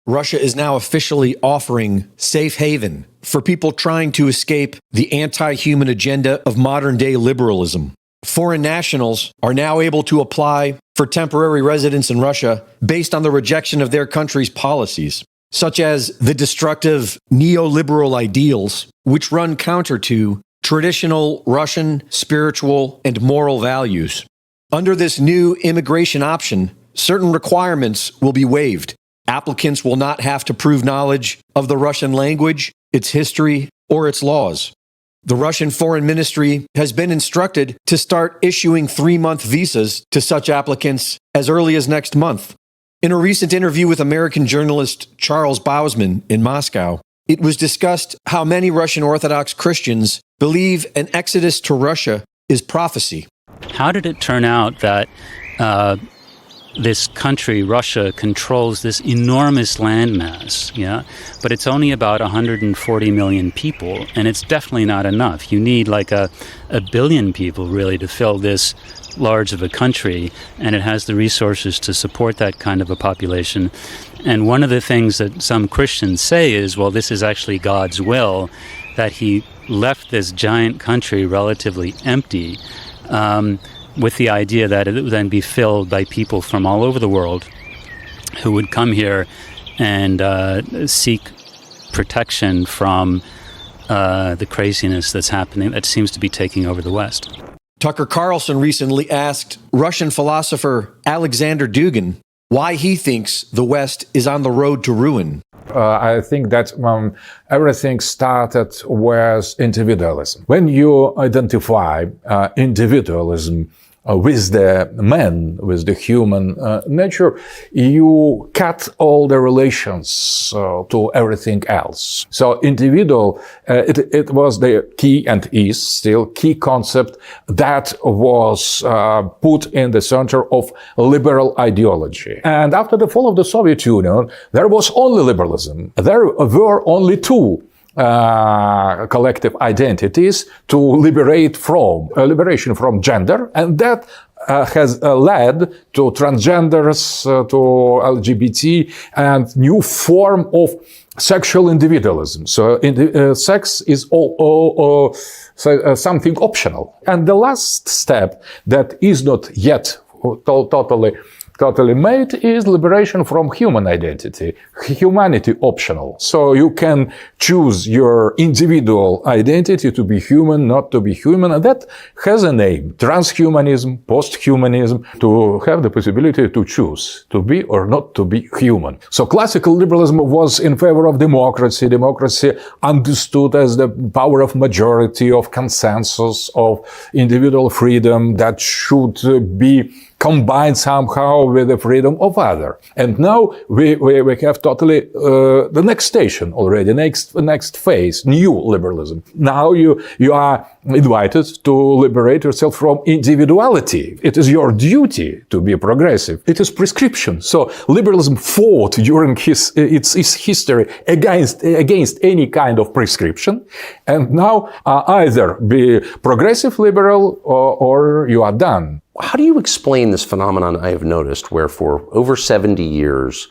Russia is now officially offering safe haven for people trying to escape the anti-human agenda of modern-day liberalism. Foreign nationals are now able to apply for temporary residence in Russia based on the rejection of their country's policies, such as the destructive neoliberal ideals, which run counter to traditional Russian spiritual and moral values. Under this new immigration option, certain requirements will be waived. Applicants will not have to prove knowledge of the Russian language, its history, or its laws. The Russian Foreign Ministry has been instructed to start issuing 3-month visas to such applicants as early as next month. In a recent interview with American journalist Charles Bausman in Moscow, it was discussed how many Russian Orthodox Christians believe an exodus to Russia is prophecy. How did it turn out that this country, Russia, controls this enormous landmass, but it's only about 140 million people, and it's definitely not enough. You need like a billion people really to fill this large of a country, and it has the resources to support that kind of a population. And one of the things that some Christians say is, well, this is actually God's will, that he left this giant country relatively empty, with the idea that it would then be filled by people from all over the world who would come here and seek protection from the craziness that's happening, that seems to be taking over the West. Tucker Carlson recently asked Russian philosopher Alexander Dugin why he thinks the West is on the road to ruin. I think that everything started with individualism. When you identify individualism with the man, with the human nature, you cut all the relations to everything else. So individual, it was the key and is still key concept that was put in the center of liberal ideology. And after the fall of the Soviet Union, there was only liberalism. There were only two collective identities to liberation from gender, and that has led to transgenders, to LGBT, and new form of sexual individualism. So sex is something optional. And the last step that is not yet totally made is liberation from human identity, humanity optional. So you can choose your individual identity to be human, not to be human, and that has a name: transhumanism, posthumanism, to have the possibility to choose to be or not to be human. So classical liberalism was in favor of democracy, understood as the power of majority, of consensus, of individual freedom that should be combined somehow with the freedom of other. And now we have totally the next station already, next phase, new liberalism. Now you are invited to liberate yourself from individuality. It is your duty to be progressive. It is prescription. So liberalism fought during its history against any kind of prescription. And now either be progressive liberal or you are done. How do you explain this phenomenon I have noticed where for over 70 years,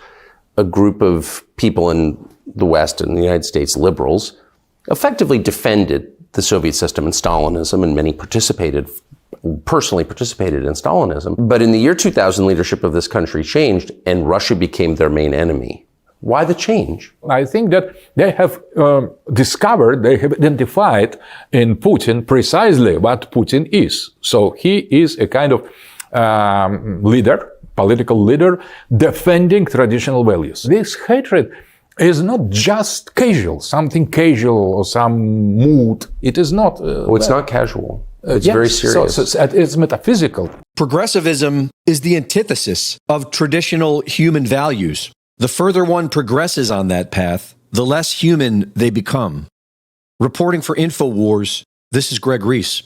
a group of people in the West and the United States, liberals, effectively defended the Soviet system and Stalinism, and many personally participated in Stalinism. But in the year 2000, leadership of this country changed and Russia became their main enemy. Why the change? I think that they have they have identified in Putin precisely what Putin is. So he is a kind of political leader, defending traditional values. This hatred is not just casual, something casual or some mood. It is not. It's not casual. It's very serious. So it's metaphysical. Progressivism is the antithesis of traditional human values. The further one progresses on that path, the less human they become. Reporting for InfoWars, this is Greg Reese.